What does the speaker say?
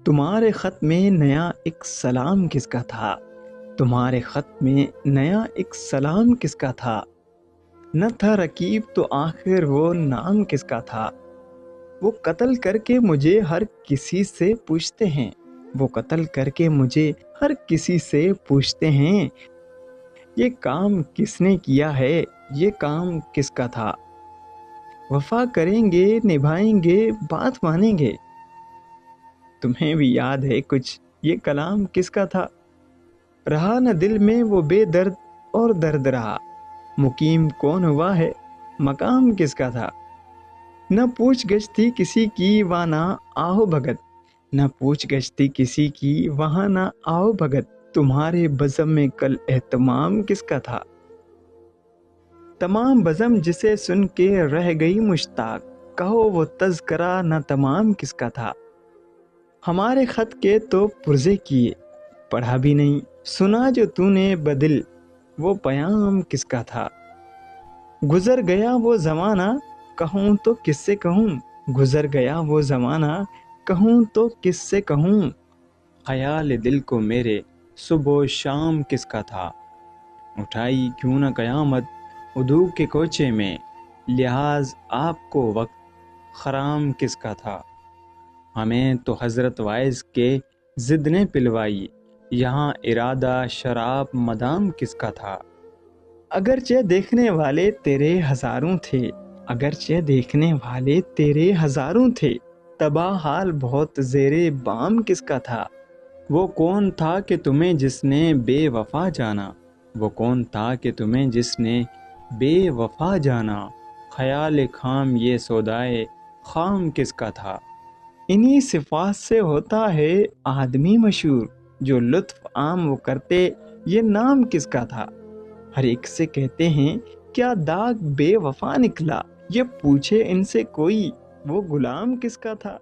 تمہارے خط میں نیا ایک سلام کس کا تھا؟ تمہارے خط میں نیا ایک سلام کس کا تھا؟ نہ تھا رقیب تو آخر وہ نام کس کا تھا؟ وہ قتل کر کے مجھے ہر کسی سے پوچھتے ہیں، وہ قتل کر کے مجھے ہر کسی سے پوچھتے ہیں، یہ کام کس نے کیا ہے، یہ کام کس کا تھا؟ وفا کریں گے، نبھائیں گے، بات مانیں گے، تمہیں بھی یاد ہے کچھ یہ کلام کس کا تھا؟ رہا نہ دل میں وہ بے درد اور درد رہا، مقیم کون ہوا ہے، مقام کس کا تھا؟ نہ پوچھ گچھ تھی کسی کی وہاں نہ آہو بھگت، نہ پوچھ گچھ تھی کسی کی وہاں نہ آہو بھگت، تمہارے بزم میں کل اہتمام کس کا تھا؟ تمام بزم جسے سن کے رہ گئی مشتاق، کہو وہ تذکرہ نہ تمام کس کا تھا؟ ہمارے خط کے تو پرزے کیے، پڑھا بھی نہیں، سنا جو تو نے بدل، وہ پیام کس کا تھا؟ گزر گیا وہ زمانہ، کہوں تو کس سے کہوں، گزر گیا وہ زمانہ، کہوں تو کس سے کہوں، خیال دل کو میرے صبح و شام کس کا تھا؟ اٹھائی کیوں نہ قیامت ادو کے کوچے میں، لحاظ آپ کو وقت خرام کس کا تھا؟ ہمیں تو حضرت وائز کے ضد نے پلوائی، یہاں ارادہ شراب مدام کس کا تھا؟ اگرچہ دیکھنے والے تیرے ہزاروں تھے، اگرچہ دیکھنے والے تیرے ہزاروں تھے، تباہ حال بہت زیر بام کس کا تھا؟ وہ کون تھا کہ تمہیں جس نے بے وفا جانا، وہ کون تھا کہ تمہیں جس نے بے وفا جانا، خیال خام یہ سودائے خام کس کا تھا؟ انہی صفات سے ہوتا ہے آدمی مشہور، جو لطف عام وہ کرتے یہ نام کس کا تھا؟ ہر ایک سے کہتے ہیں کیا داغ بے وفا نکلا، یہ پوچھے ان سے کوئی وہ غلام کس کا تھا؟